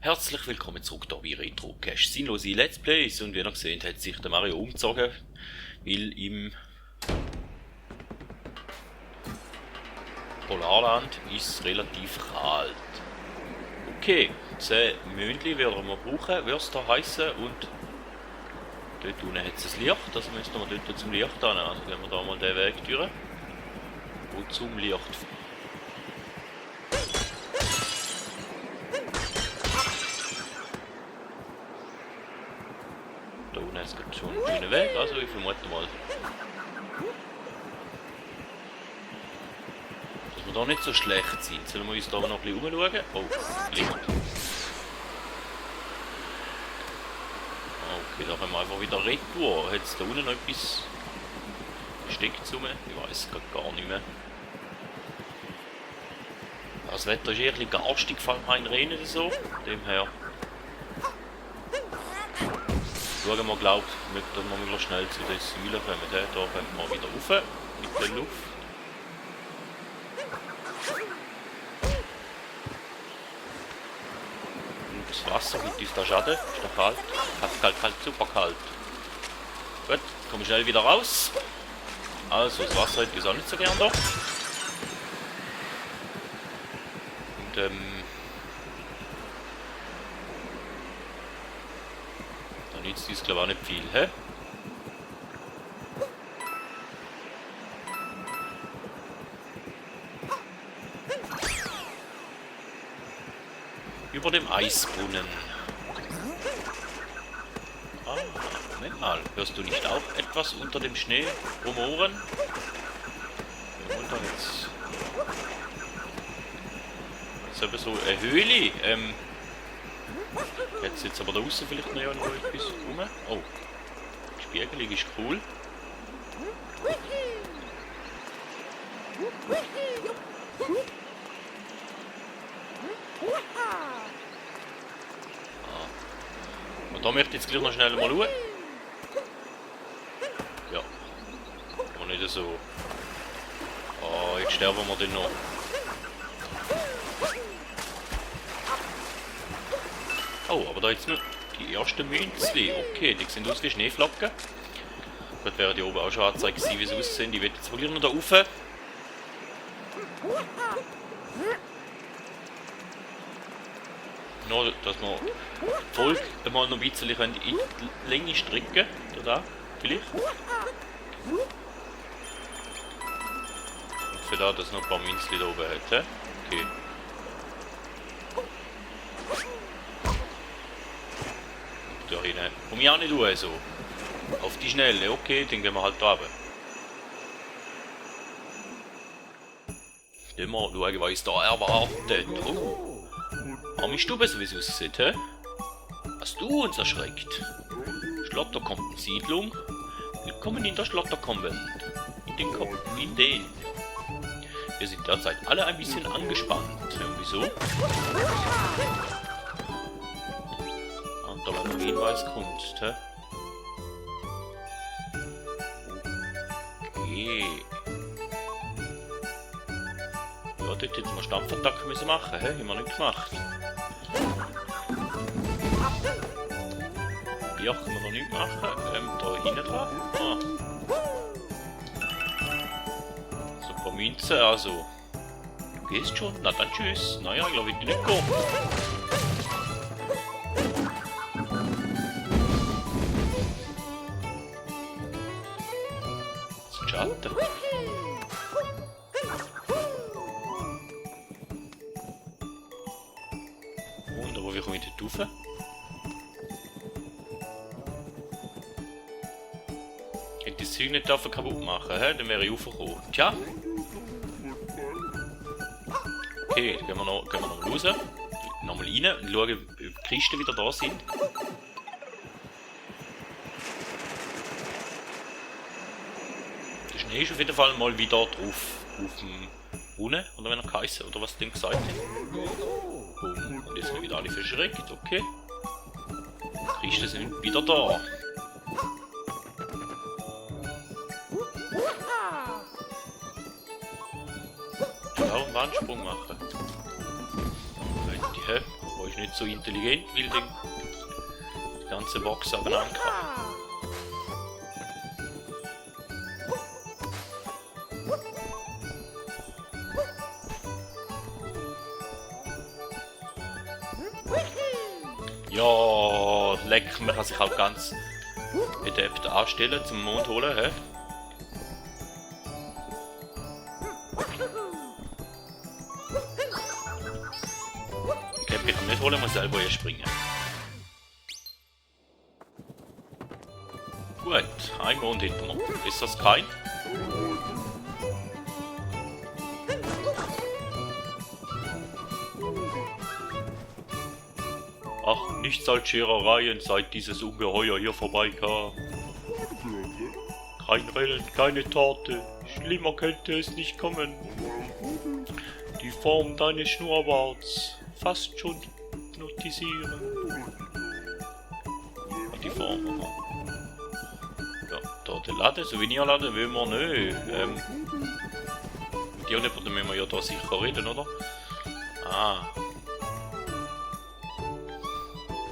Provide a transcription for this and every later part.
Herzlich willkommen zurück hier bei Retro Cache Sinnlose Let's Plays, und wie ihr gesehen hat sich der Mario umgezogen, weil im Polarland ist relativ kalt. Okay, 10 Mündli werden wir brauchen, würde es da heissen, und dort unten hat es ein Licht, also müssen wir dort zum Licht hin, also gehen wir da mal den Weg durch und zum Licht. Da unten ist es schon ein schöner Weg, also ich vermute mal, dass wir da nicht so schlecht sind. Sollen wir uns da noch ein bisschen umschauen? Oh, Licht. Okay, da können wir einfach wieder retour. Hat es da unten noch etwas gesteckt zu mir? Ich weiß es gar nicht mehr. Das Wetter ist eher ein bisschen garstig, fällt mir ein Regen oder so. Von dem her schauen wir, glaube ich, dass wir möglichst schnell zu den Säulen kommen. Da kommen wir wieder rauf mit der Luft. Und das Wasser gibt uns da Schaden. Ist noch kalt. Kalt, super kalt. Gut, kommen wir schnell wieder raus. Also, das Wasser hat uns auch nicht so gern da. Und da nützt uns, glaube ich, auch nicht viel, hä? Über dem Eisbrunnen. Ah, Moment mal. Hörst du nicht auch etwas unter dem Schnee rumoren? Und da jetzt. Jetzt eben so eine Höhle. Jetzt aber da draußen vielleicht noch etwas rum. Oh, die Spiegelung ist cool. Und da möchte ich jetzt gleich noch schnell mal schauen. Ja. Aber nicht so. Oh, jetzt sterben wir dann noch. Oh, aber da jetzt noch die ersten Münzli. Okay, die sehen aus wie Schneeflocken. Dort wäre die oben auch schon angezeigt, wie sie aussehen. Die wird jetzt wohl noch da rauf. Nur, dass wir die Folge mal noch ein bisschen in die Länge strecken. Da, vielleicht. Und für da, dass noch ein paar Münzli da oben hat. Okay. Da hinten. Komm ich auch nicht durch, so. Auf die Schnelle, okay, dann gehen wir halt da runter. Dann mal schauen, was uns da erwartet. Oh. Arme Stube, so wie es aussieht, hä? Hast du uns erschreckt? Schlotterkomben-Siedlung? Willkommen in der Schlotterkomben. In den. Wir sind derzeit alle ein bisschen angespannt. Wieso? Und da war noch Hinweiskunst, hä? Okay. Ja, dort hätten wir Stampfattacken müssen machen, hä? Haben wir nicht gemacht. Ja, können wir noch nicht machen. Da hinten dran. Ah. So ein paar Münzen, also. Du gehst schon? Na dann tschüss. Naja, ich glaube, ich will nicht gehen. Das ist schade. Und aber wie komme ich dort rauf? Ich hätte das Zeug nicht kaputt machen, hä? Dann wäre ich raufgekommen. Tja. Okay, dann gehen wir noch raus. Nochmal rein und schauen, ob die Kisten wieder da sind. Der Schnee ist auf jeden Fall mal wieder drauf. Auf dem Brunnen, oder wenn er geheißen, oder was dem gesagt hat. Boom. Und jetzt sind wieder alle verschreckt, okay. Die Kisten sind wieder da. Ich will auch einen Wandsprung machen. Hä? Wo ist nicht so intelligent, weil die ganze Box aneinander kann. Ja, leck, man kann sich halt ganz adept anstellen zum Mond holen, hä? Ich kann nicht holen, muss selber hier springen. Gut, ein Mond hinter mir. Ist das kein? Ach, nichts als Scherereien, seit dieses Ungeheuer hier vorbeikam. Kein Rennen, keine Torte. Schlimmer könnte es nicht kommen. Die Form deines Schnurrbarts fast schon hypnotisieren. Die Form, aha. Ja, da der Laden, Souvenirladen will wir nicht. Mit jemandem müssen wir ja da sicher reden, oder? Ah.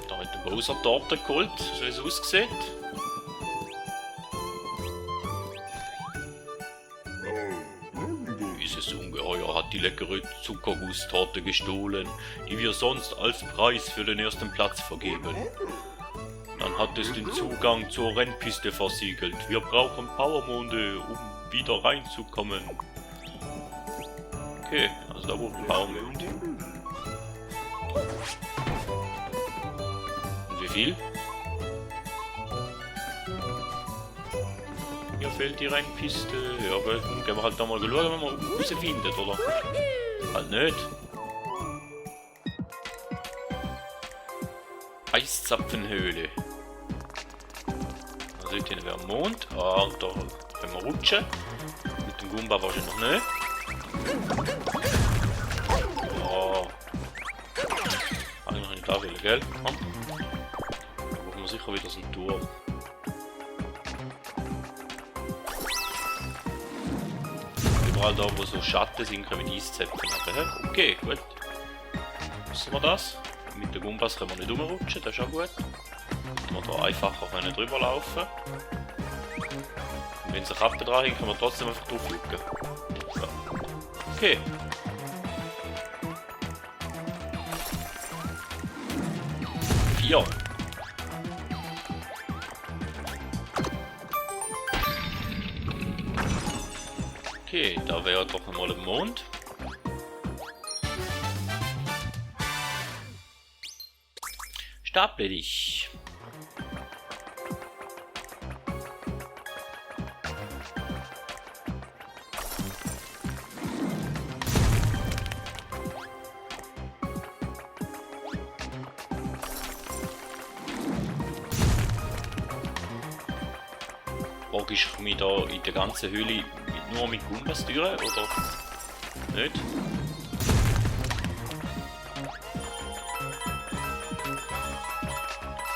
Da hat der Bowser Torte geholt, so wie es aussieht. Dieses Ungeheuer hat die leckere Zuckergusstorte gestohlen, die wir sonst als Preis für den ersten Platz vergeben. Dann hat es den Zugang zur Rennpiste versiegelt. Wir brauchen Powermonde, um wieder reinzukommen. Okay, also da brauchen wir Powermonde. Und wie viel? Hier fehlt die Rennpiste. Ja, aber dann gehen wir halt da mal schauen, wenn man sie findet, oder? Halt nicht. Eiszapfenhöhle. Da sieht ihr wäre Mond. Ah, und da können wir rutschen. Mit dem Goomba wahrscheinlich noch nicht. Ja. Eigentlich noch nicht da will, gell? Komm. Da brauchen wir sicher wieder so einen Turm. Überall da, wo so Schatten sind, können wir die Eiszäpfchen haben. Okay, gut. Wissen wir das? Mit den Gumbas können wir nicht rumrutschen, das ist auch gut. Damit wir da einfacher können drüber laufen. Und wenn es eine Kappe dran hängt, können wir trotzdem einfach drauf drücken. So. Okay. Vier. Okay, da wäre doch einmal ein Mond. Staple dich. Frage ich mich da in der ganzen Höhle nur mit Gumbas durch, oder nicht?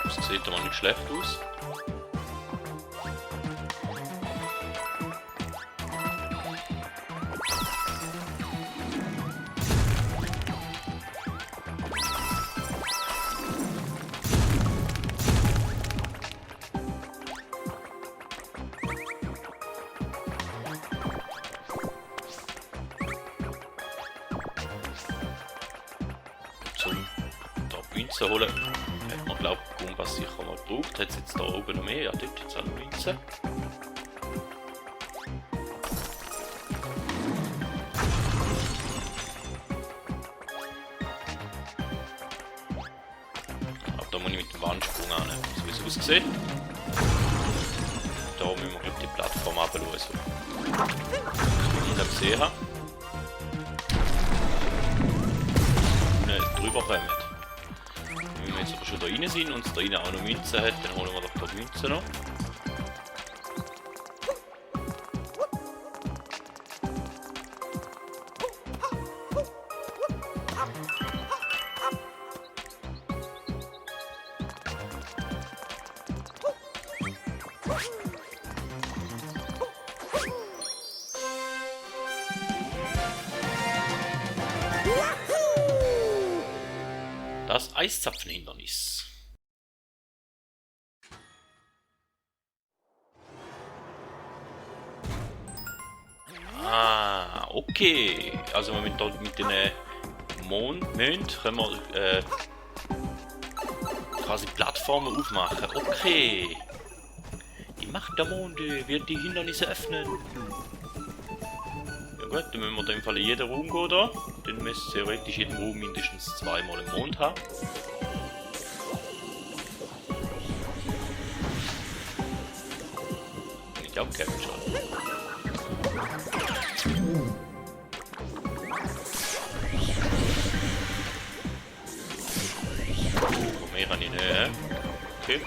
Das sieht aber nicht schlecht aus. Zum da Münzen holen, hat man glaubt Gumbas sicher mal gebraucht. Hat es jetzt da oben noch mehr? Ja, dort jetzt auch noch Münzen. Aber da muss ich mit dem Wandsprung an, so wie es aussieht. Da müssen wir glaube die Plattform runterschauen. Wie ich das gesehen habe. Drüber kommen. Wenn wir jetzt aber schon da rein sind und es da rein auch noch Münzen hat, dann holen wir doch da die Münzen noch. Das Eiszapfenhindernis. Ah, okay. Also mit den Monden können wir quasi Plattformen aufmachen. Okay. Die Macht der Monde wird die Hindernisse öffnen. Ja gut, dann müssen wir in dem Fall in jeden Raum gehen da. Dann müsste theoretisch jeden Raum mindestens zweimal einen Mond haben. Nicht abgekämpft schon. Mehr kann ich nicht, hä? Okay.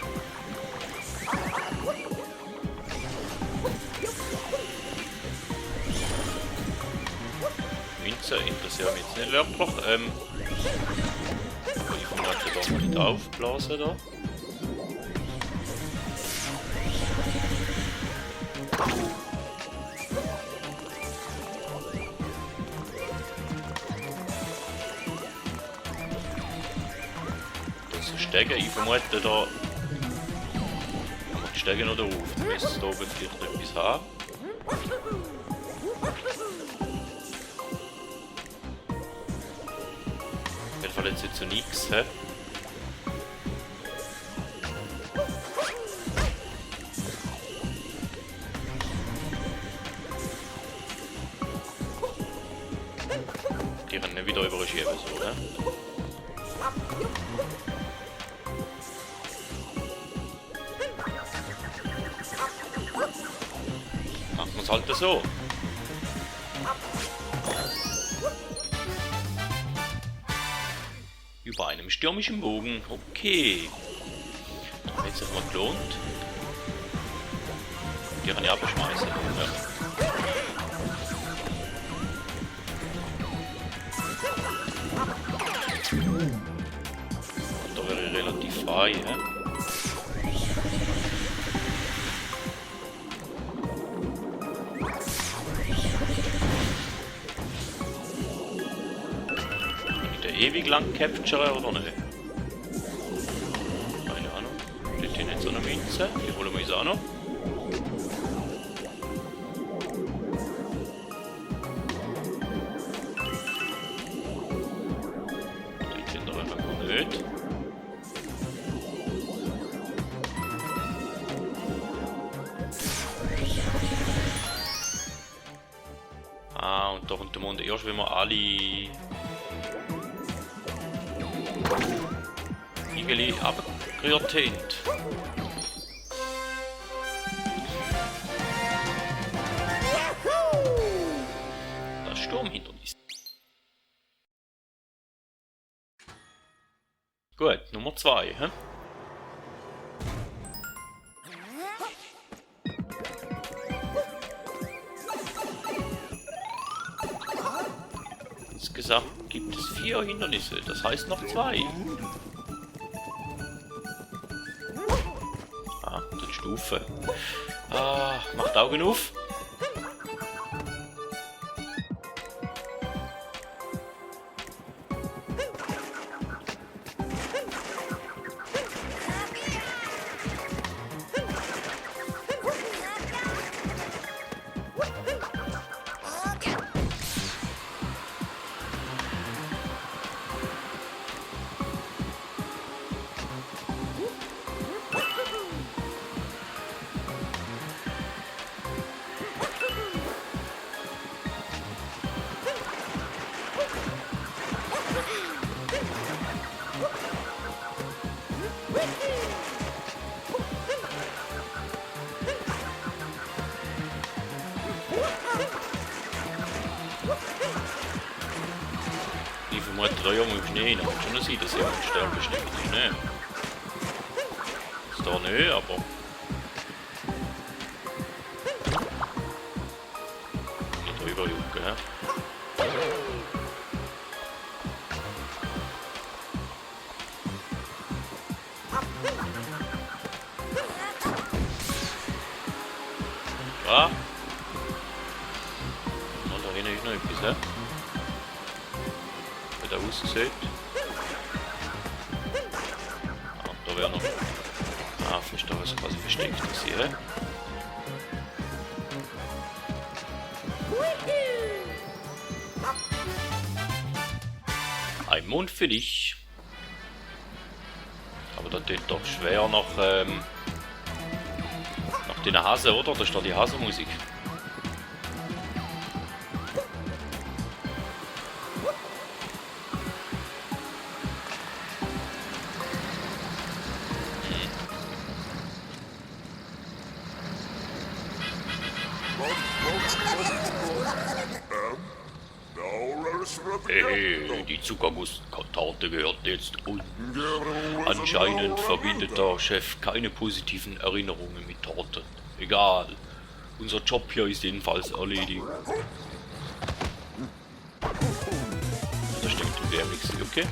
Münze interessiert mich jetzt nicht wirklich. Ich vermute da mal nicht aufblasen da. Das ist Stege, ich vermute da. Die Stege noch drauf. Dann müsste es da oben vielleicht etwas haben. Auf jeden Fall jetzt so nichts, hä? Die rennen wieder überschieben, so, ne? Machen wir es halt so. Über einem stürmischen Bogen. Okay. Hat sich mal gelohnt. Die kann ich abschmeißen. Ja. Und da wäre ich relativ frei, ja. Ewig lang capture oder nicht? Keine Ahnung. Steht hier nicht so eine Münze? Die holen wir uns auch noch. Die sind doch einfach noch nicht. Ah, und da kommt der Mond erst, wenn wir alle Igeli abgerührt sind. Das Sturmhindernis. Gut, Nummer 2, hä? Insgesamt gibt es 4 Hindernisse, das heißt noch 2. Ah, die Stufe. Ah, macht Augen auf. Ich vermute, da irgendwo im Schnee, da kann schon sein, dass jemand sterben ist, nicht mit dem Schnee. Ist da nicht, aber... Nicht drüber jucken, hä? Ja. Und da hinten ist noch etwas, hä? Wie der aussieht. oder wer noch? Ah, vielleicht da was quasi versteckt ist hier. Ein Mond für dich. Aber das tut doch schwer nach den Hase, oder? Da ist doch die Hasenmusik. Die Zuckergusstorte gehört jetzt uns. Anscheinend verbindet der Chef keine positiven Erinnerungen mit Torte. Egal. Unser Job hier ist jedenfalls erledigt. Das stimmt im Wärmix, okay?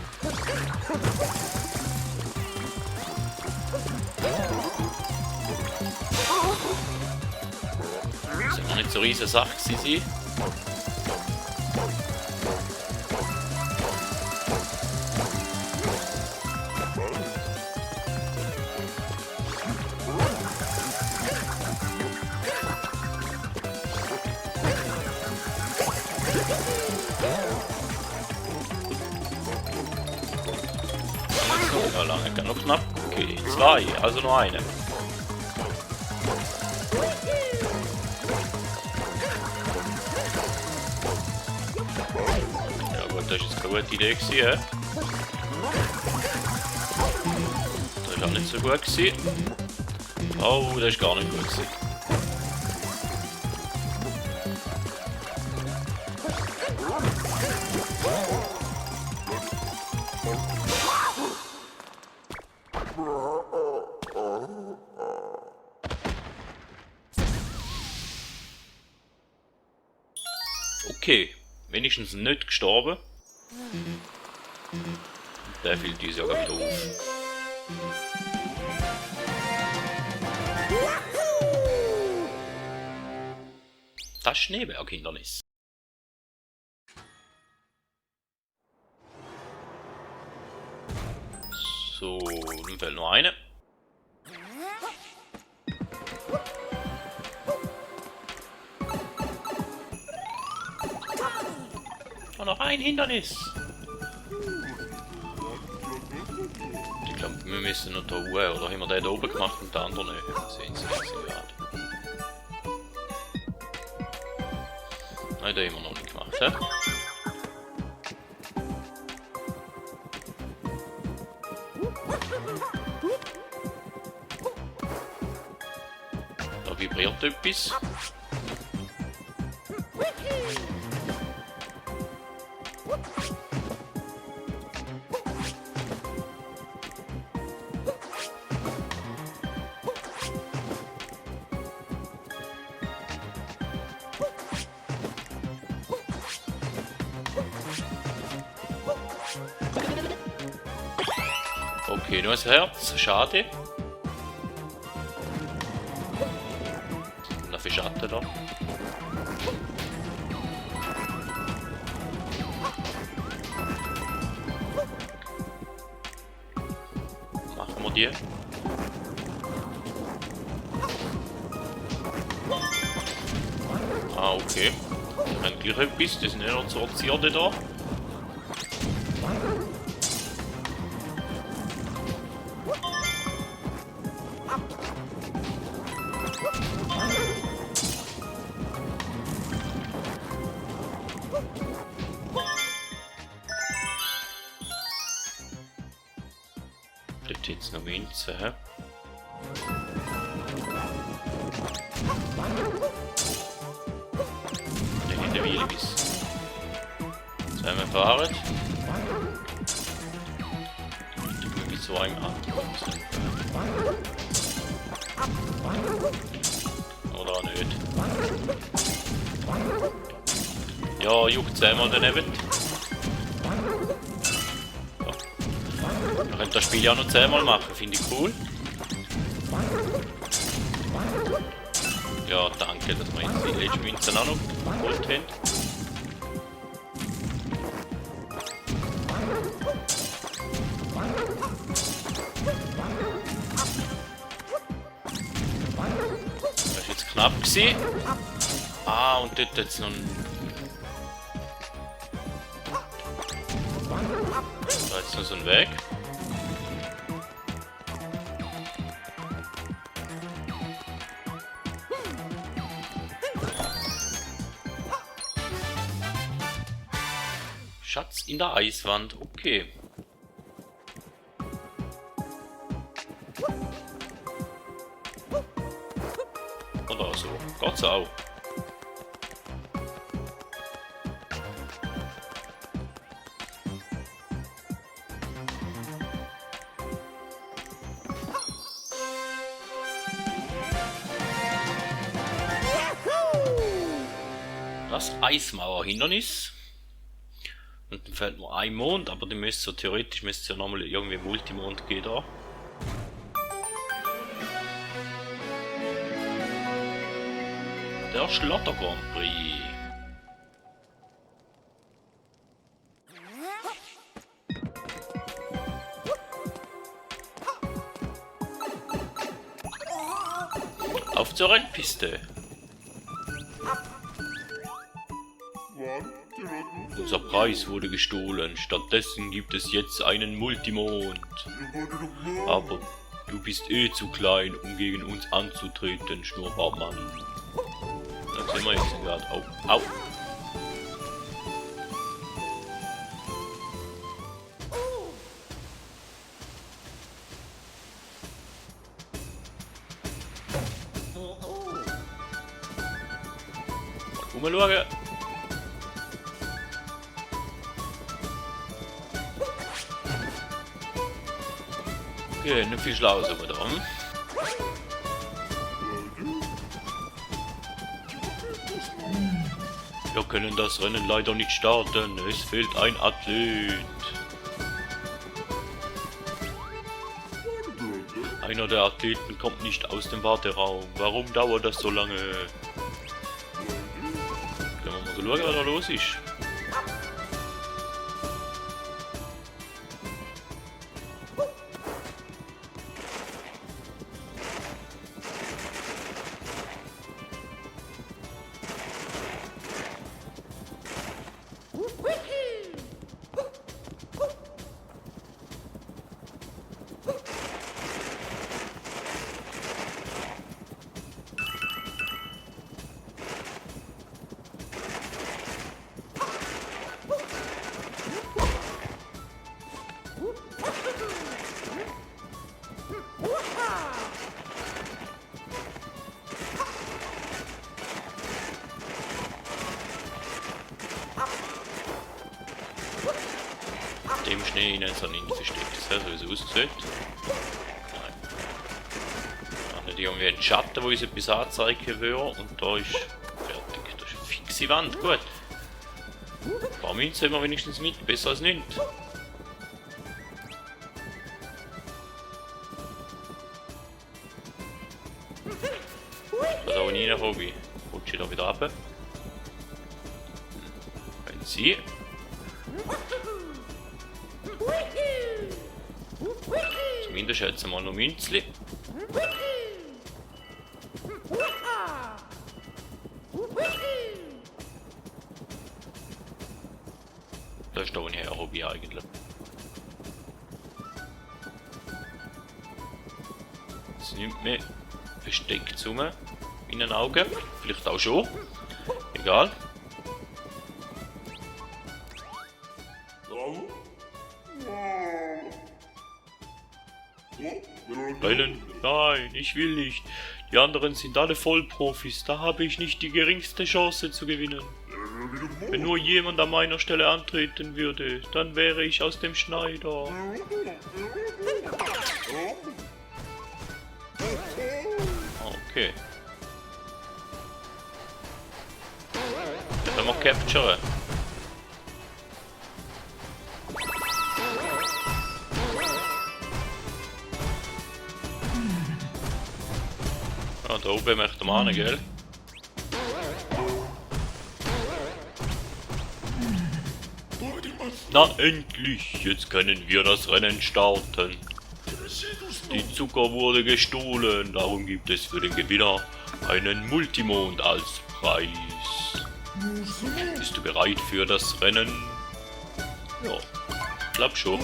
Das ist noch nicht so riesige Sache, sie. Ja, lange, noch knapp. Okay, 2, also nur eine. Ja gut, das ist jetzt keine gute Idee gewesen, ja? Das ist auch nicht so gut gewesen. Oh, das ist gar nicht gut gewesen. Okay, wenigstens nicht gestorben. Der fällt uns ja wieder auf. Das Schneeberghindernis. So, nun fällt nur eine. Und noch ein Hindernis. Ich glaube, wir müssen noch da hoch, oder haben wir den da oben gemacht und den anderen nicht? Sehen Sie jetzt gerade. Nein, den haben wir noch nicht gemacht, hä? Da vibriert etwas. Okay, nur das Herz, schade. Und dafür Schatten da. Machen wir die. Ah, okay. Wir haben gleich etwas, das sind ja noch so Zierde da. Dort jetzt noch Münzen, hä? Dann in der Weile bis. Zweimal fahren. Und mit so einem ankommen. Oder auch nicht. Ja, juckt zweimal daneben. Wir können das Spiel ja noch 10-mal machen, finde ich cool. Ja, danke, dass wir jetzt die letzten Münzen auch noch geholt haben. knapp gewesen. Ah, und dort jetzt noch ein... Da ist noch so ein Weg. Schatz in der Eiswand, okay. Oder so, Gott auch. Das Eismauerhindernis. Und dann fällt nur ein Mond, aber die müsste so theoretisch müsste es ja nochmal irgendwie Multimond gehen da. Der Schlotter Grand Prix. Auf zur Rennpiste. Unser Preis wurde gestohlen. Stattdessen gibt es jetzt einen Multimond. Aber du bist eh zu klein, um gegen uns anzutreten, Schnurrbartmann. Da sind wir jetzt gerade. Au, au. Mal schauen. Okay, nicht viel schlau sind wir dran. Wir können das Rennen leider nicht starten, es fehlt ein Athlet. Einer der Athleten kommt nicht aus dem Warteraum. Warum dauert das so lange? Können wir mal schauen, was da los ist. Dem Schnee in so nicht versteckt. Das hat so ausgesehen. Nein. Da nicht irgendwie ein Schatten, wo uns etwas anzeigen würde. Und da ist fertig. Das ist eine fixe Wand. Gut. Ein paar Münzen haben wir wenigstens mit. Besser als nichts. Da auch nie vorbei. Rutsche ich da wieder runter. Wenn sie. Zumindest schätzen wir noch Münzli. Da ist da ohne her Hobby eigentlich. Es nimmt mir versteckt zu mir in den Augen. Vielleicht auch schon. Egal. Nein, ich will nicht. Die anderen sind alle Vollprofis, da habe ich nicht die geringste Chance zu gewinnen. Wenn nur jemand an meiner Stelle antreten würde, dann wäre ich aus dem Schneider. Okay. Können wir capturen. Da oben möchten wir hin, gell? Na endlich, jetzt können wir das Rennen starten. Die Zucker wurde gestohlen, darum gibt es für den Gewinner einen Multimond als Preis. Bist du bereit für das Rennen? Ja, glaub schon.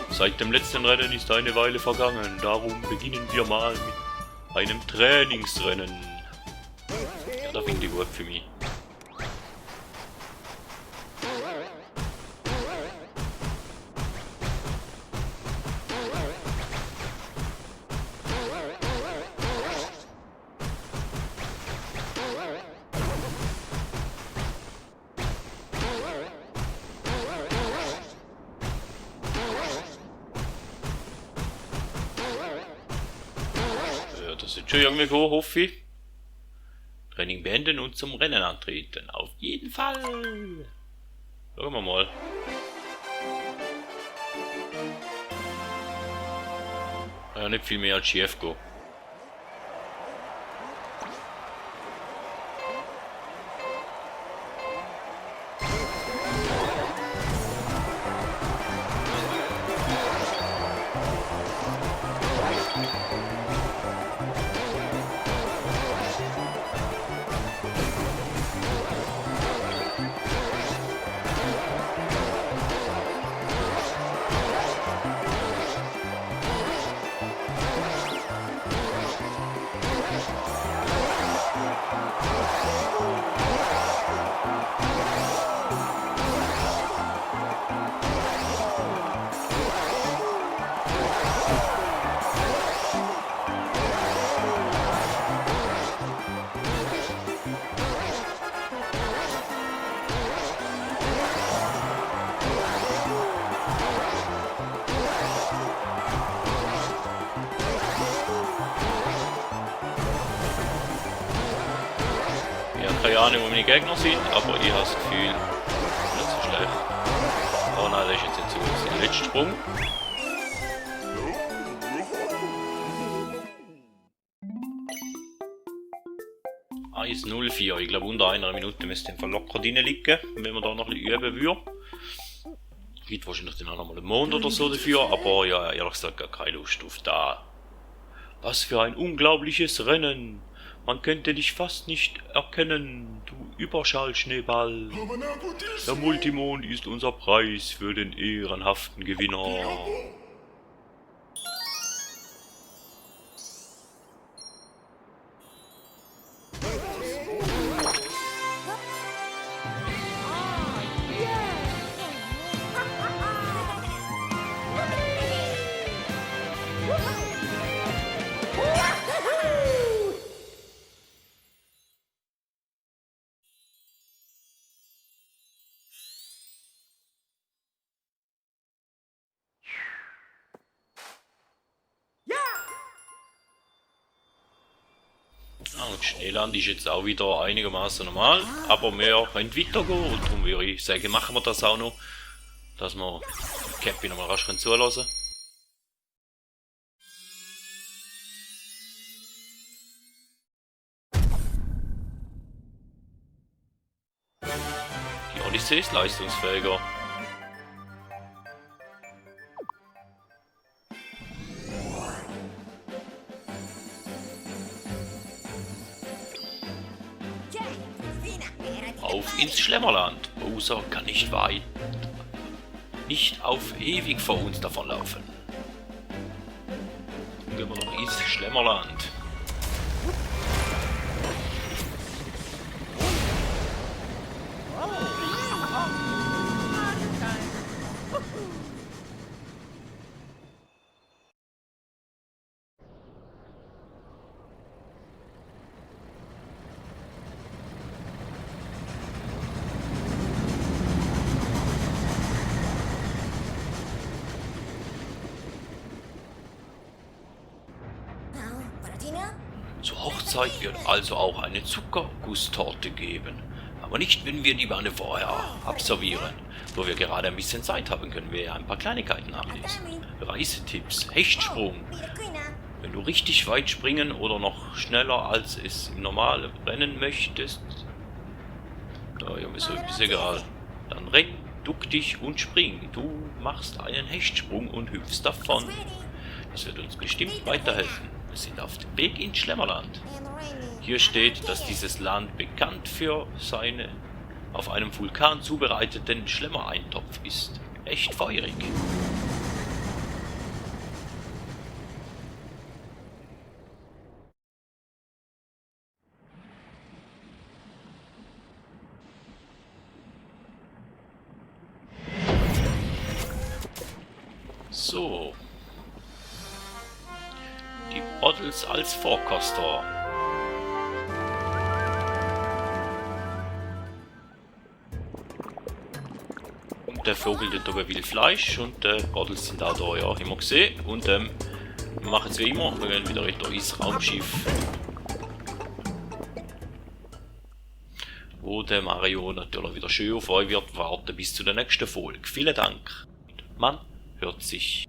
Seit dem letzten Rennen ist eine Weile vergangen, darum beginnen wir mal mit einem Trainingsrennen. Ja, da finde ich gut für mich. Das ist schon irgendwie gut, hoffe ich. Training beenden und zum Rennen antreten. Auf jeden Fall. Schauen wir mal. Ja, nicht viel mehr als schief gehen. Keine Ahnung, wo meine Gegner sind, aber ich habe das Gefühl, nicht so schlecht. Oh nein, das ist jetzt nicht so gut. Der letzte Sprung. Ah, 1:04. Ich glaube, unter einer Minute müsste im Fall locker drin liegen, wenn man da noch ein bisschen üben würde. Gibt wahrscheinlich dann auch noch mal einen Monat oder so dafür, aber ja, ehrlich gesagt gar keine Lust auf da. Was für ein unglaubliches Rennen! Man könnte dich fast nicht erkennen, du Überschallschneeball. Der Multimond ist unser Preis für den ehrenhaften Gewinner. Und Schneeland ist jetzt auch wieder einigermaßen normal, aber wir können weitergehen und darum würde ich sagen, machen wir das auch noch, dass wir Cappy nochmal rasch zulassen können. Die Odyssee ist leistungsfähiger. Auf ins Schlemmerland. Bowser kann nicht weit, nicht auf ewig vor uns davonlaufen. Dann gehen wir noch ins Schlemmerland. Zur Hochzeit wird also auch eine Zuckergusstorte geben. Aber nicht, wenn wir die Wanne vorher abservieren. Wo wir gerade ein bisschen Zeit haben, können wir ja ein paar Kleinigkeiten ablesen. Reisetipps, Hechtsprung. Wenn du richtig weit springen oder noch schneller als es im normalen Rennen möchtest, ja, ist egal. Dann renn, duck dich und spring. Du machst einen Hechtsprung und hüpfst davon. Das wird uns bestimmt weiterhelfen. Wir sind auf dem Weg ins Schlemmerland. Hier steht, dass dieses Land bekannt für seine auf einem Vulkan zubereiteten Schlemmereintopf ist. Echt feurig. So. Die Bottles als Vorkoster. Und der Vogel, der da will Fleisch und Bottles sind auch da, ja, immer gesehen. Und wir machen es wie immer, wir gehen wieder Richtung ins Raumschiff. Wo der Mario natürlich wieder schön auf euch wird warten bis zu der nächsten Folge. Vielen Dank. Man hört sich.